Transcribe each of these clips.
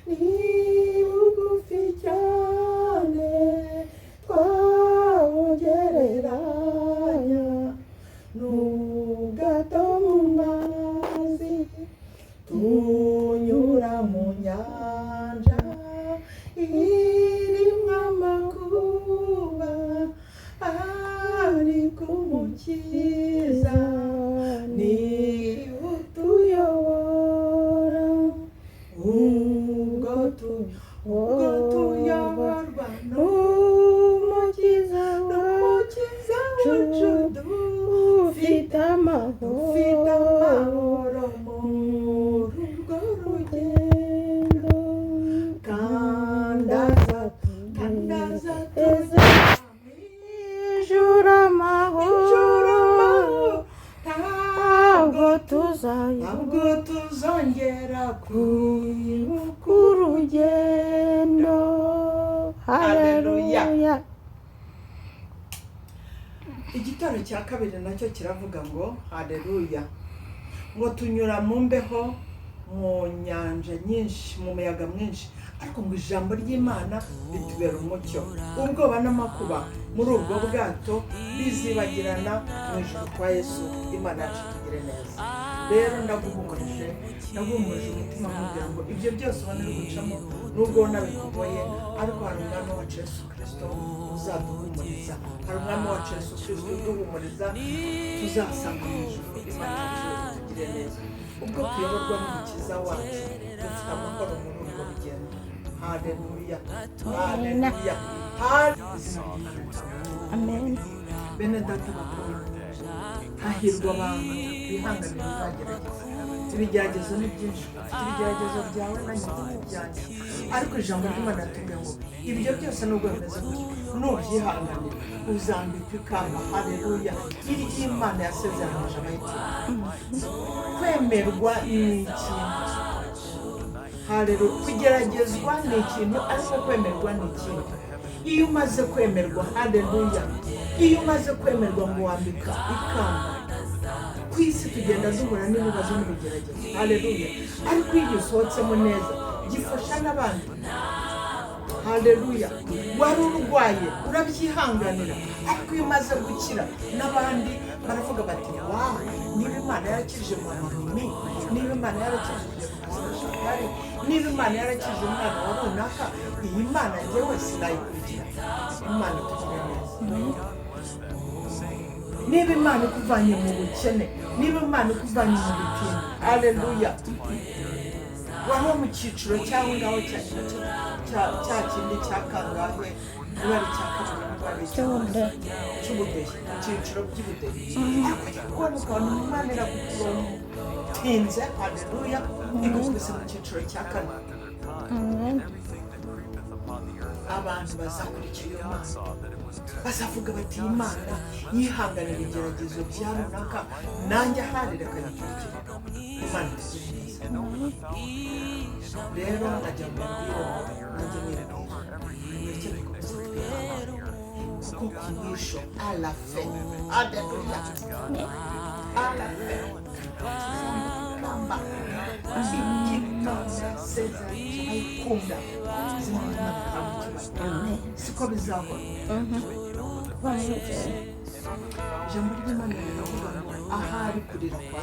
ni bugufi cyane twawugereranya n'ubwato mu mazi tunyura mu nyanja irimo amakuba ariko umukiza ni utuyobora ubwo tuyoborwa n'umukiza wacu dufite amahoro muri urwo rugendo kandaza ijuru amahoro ntabwo tuzongera kwibuka urugendo. Haleluya. Igitero cya kabiri nacyo kiravuga ngo haleluya, ngo tunyura mu mbeho mu nyanja nyinshi mu muyaga mwinshi, ariko ngo ijambo ry'Imana ritubera umucyo. Ubwoba n'amakuba muri ubwo bwato bizibagirana mu ijuru kwa Yesu. Imana yacu tugire neza. Rero ndaguhumurije umutima nkubwira ngo ibyo byose ubona uri gucamo nubwo nabikugoye, ariko hari umwami wacu Yesu Kristo uzaduhumuriza. Hari umwami wacu Yesu Kristo uduhumuriza, tuzasanga mu ijuru. Imana yacu tugire neza. Ubwo tuyoborwa n'umukiza wacu dufite amahoro muri urwo rugendo. Haleluya, haleluya, Amen. bene data bakuru, hahirwa abantu bihanganira izagerageza. Ibigeragezo ni byinshi, ufite ibigeragezo byawe nanjye byanjye, ariko ijambo ry'Imana ritubwira ngo ibyo byose nubwo bimeze gutyo nubyihanganira uzambikwa ikamba. Haleluya, iry'Imana yasezeranije abayitinya. Kwemerwa ni ikintu, haleluya, kugeragezwa ni ikintu, ariko kwemerwa ni ikintu. Iyo umaze kwemerwa, haleluya, iyo umaze kwemerwa ngo wambika ikamba, ku isi tugenda duhura n'ibibazo n'ibigeragezo, haleluya, ariko iyo usohotsemo neza gifasha n'abandi. Haleluya, wari urwaye urabyihanganira, ariko iyo umaze gukira n'abandi baravuga bati wawe, niba Imana yarakije Mami, niba Imana yarakije Shakari, niba Imana yarakije umwana wa runaka, iyi Mana njyewe sinayikurikira. Imana tugire neza. Niba Imana ikuvanye mu bukene, niba Imana ikuvanye mu bitini, haleluya, waba mu cyiciro cyangwa ngaho cya kindi cya kangahe, niba ari cya kabiri, niba ari cy'ubudehe, icyiciro by'ubudehe, kubona ukuntu Imana iragutinze, haleluya, igukubise mu cyiciro cya kane. Abantu bazakurikira Imana, bazavuga bati Imana yihanganira ibigeragezo bya runaka, nanjye ahari reka yikurikire. Imana itugire neza. Rero ndajya mu mbwira nanjye nirabwira mweke bikomeze twihangane kuko kumwisho ala fe. Haleluya, ala fe kamba Imana sezeranyije ayikunda zimana kamutima. Siko bizahora. Ijambo ry'Imana riravuga ngo ahari kurira kwa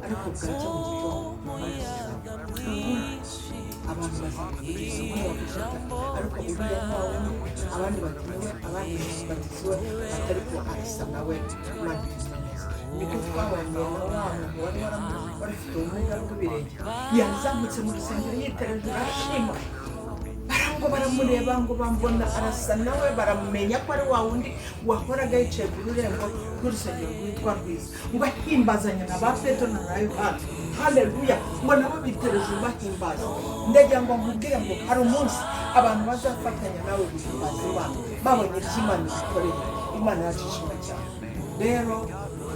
ariko bwacya mu gitondo abantu bazakurikiza nk'ababishaka, ariko uriya ntawe abandi batiwe, abandi batisiwe, atari ko arasa nawe. Imana itugire neza. Niko twabonye na wa muntu wari warafite ubumuga bw'ibirenge, yazamutse mu rusengero yitereje arashima, ngo baramureba ngo bambona arasa nawe, baramenya ko ari wa wundi wahoraga yicaye ku rurembo rw'urusengero rwitwa Rwiza, ngo ahimbazanya na ba Petero na Yohana. Haleluya, ngo nabo bitereje bahimbaza. Ndagira ngo nkubwire ngo hari umunsi abantu bazafatanya nawe guhimbaza Imana, babonye icyo Imana ikoreye. Imana yacu ishimwe cyane. Rero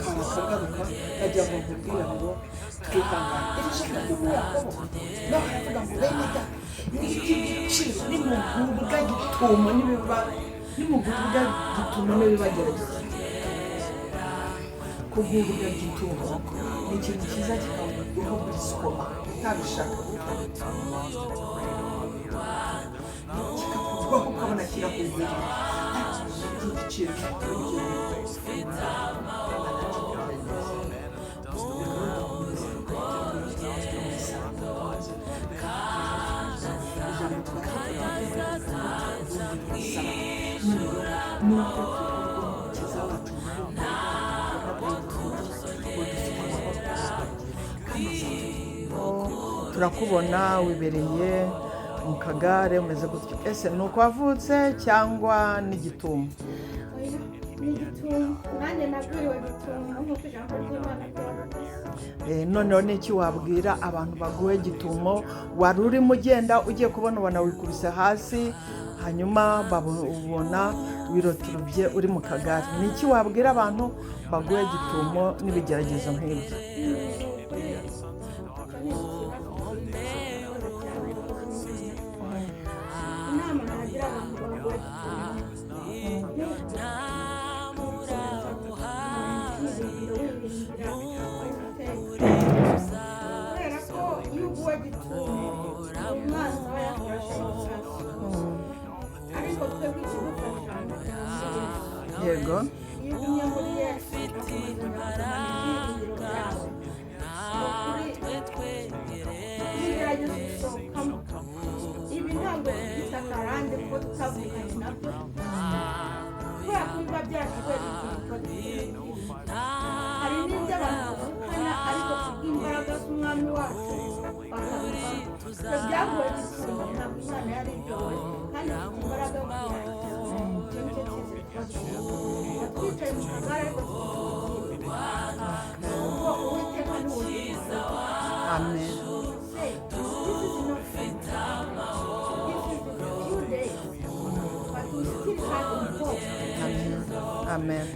karakagaruka, ndagira ngo nkubwire ngo twihangane. Iri jambo ryo muri Yakobo naho haravuga ngo bene data, n'igiciro nimugubwa gituma n'ibibagerageza. Kugubwa gituma ni ikintu cyiza, kikaba uriho muri sikoma. utabishaka kikakugwaho ukabona kirakugwira igiciro turakubona wibereye mu kagare umeze gutyo. Ese ni uko wavutse cyangwa n'igitumo? n'igitumo nanjye nabwiriwe gitumo nk'uko ijambo ry'Imana ryavuze. Noneho ni iki wabwira abantu baguwe gitumo, wari urimo ugenda ugiye kubona ubona wikubise hasi hanyuma babona wiroturubye uri mu kagare, ni iki wabwira abantu baguwe gitumo n'ibigeragezo nk'ibyo? inama nagira abantu baguwe kubera ko iyo uguwe gitumo umwanzi aba yakoresha ibisasu, ariko twebwe ikidufasha Yego. iyo ugumye muri Yesu ugakomeza ibyiringiro byawe n'ibigeragezo bisohokamo. Ibi ntabwo bifite akarande kuko tutavuganye nabyo kubera ko biba byarashoboye gukora. Hari n'ibyo abantu bavukana ariko kubw'imbaraga z'umwami wacu bakabivamo. Ibyo byagoye gitumo ntabwo Imana yari ibyowe kandi ifite imbaraga kugira ngo icyo nicyo cyizere tuba twicaye mu kagare ariko kuko Uwiteka ni we ugize. Amen. Amen.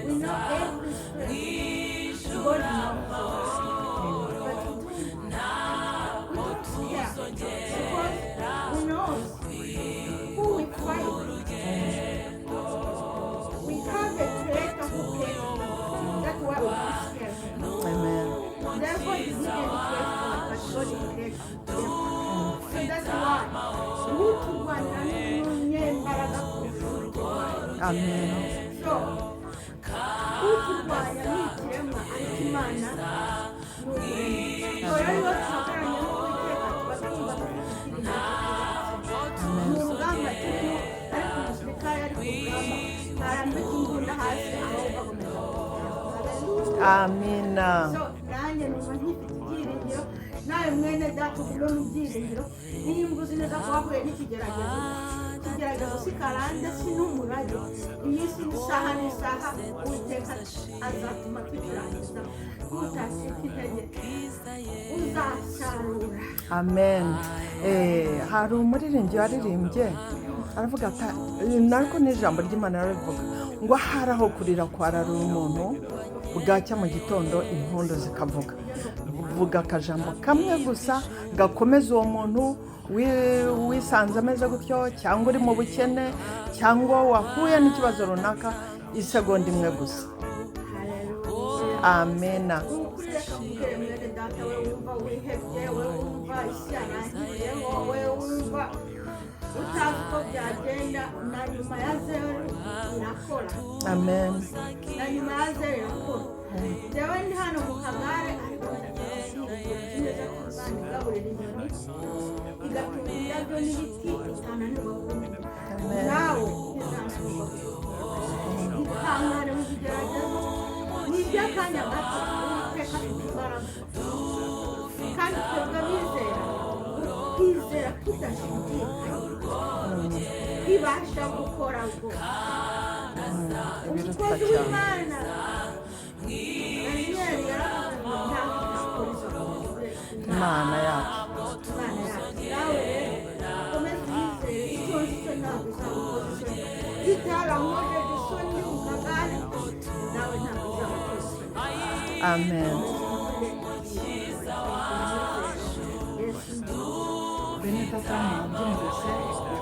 We know every strength God knows. Because we know who we fight. We have a creator who cares. That's why we are scared. Amen. Therefore, he didn't care for us, but God cared for them. So that's why we to one Amen. so uturwanya ni ikiremwa ariko Imana ni umuremyi. So rero iyo tuhagararanye n'Uwiteka tuba twumva dufite mu rugamba turimo, ariko umusirikare ari ku rugamba ntarambika imbunda hasi ahubwo akomeza kugenda. Amina. So nanjye numva nkifite ibyiringiro, nawe mwene data uba mu byiringiro, niyo uzi neza ko wahuye n'ikigeragezo. Ikigeragezo si karande si n'umurage, iminsi n'isaha n'isaha Uwiteka azatuma tukirangiza. Utacika intege uzasarura. Amen. Hari umuririmbyi waririmbye aravuga ati nariko n'ijambo ry'Imana rivuga ngo hari aho kurira kwararura umuntu bwacya mu gitondo impundu zikavuga. Vuga akajambo kamwe gusa gakomeza uwo muntu wisanze ameze gutyo, cyangwa uri mu bukene, cyangwa wahuye n'ikibazo runaka, isegonda imwe gusa. Amena. Mwene data we wumva wihebye, we wumva isi yarangiye, wowe wumva utazi uko byagenda, na nyuma ya zeru irakora. Amen. Na nyuma ya zeru irakora. Jewe ndi hano mu kagare ariko neza ko Imana igaburira inyoni igatunga indabyo n'ibiti itananirwa kumenya. Nawe ntizananirwa kumenya. Ihangane mu kigeragezo ni iby'akanya gato, Uwiteka afite imbaraga. Kandi twebwe bizera, twizera tudashidikanya, ibasha gukora rwose. Umukozi w'Imana Daniel yaravuze ngo ntabwo nakora izo Imana yacu. Imana yacu. Nawe rero ukomeze wizere, icyo nzi cyo ntabwo izagukoza isoni. Itarankojeje isoni mu kagare, nawe ntabwo izagukoza isoni. Amen. Bene data mwabyumvise,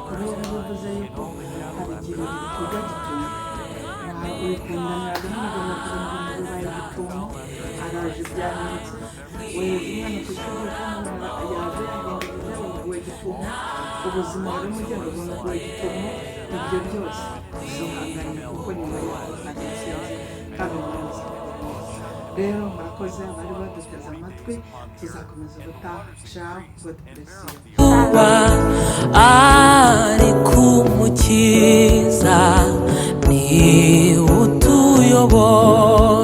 kuri ubu bivuze yuko hari igihe twiga gitumo wikundaniraga n'umugabo kugira ngo bibaye igitumo araje byanitse wohereza umwana ku ishuri kandi yaje yagendeje uguwe gitumo ubuzima burimo ugenda ubona uguwe gitumo ibyo byose uzihangane kuko nyuma y'uko nta ntsinzi kandi umunsi rero murakoze abari baduteze amatwi tuzakomeza ubutaha ciao god bless you kuba ari kumukiza ni utuyobora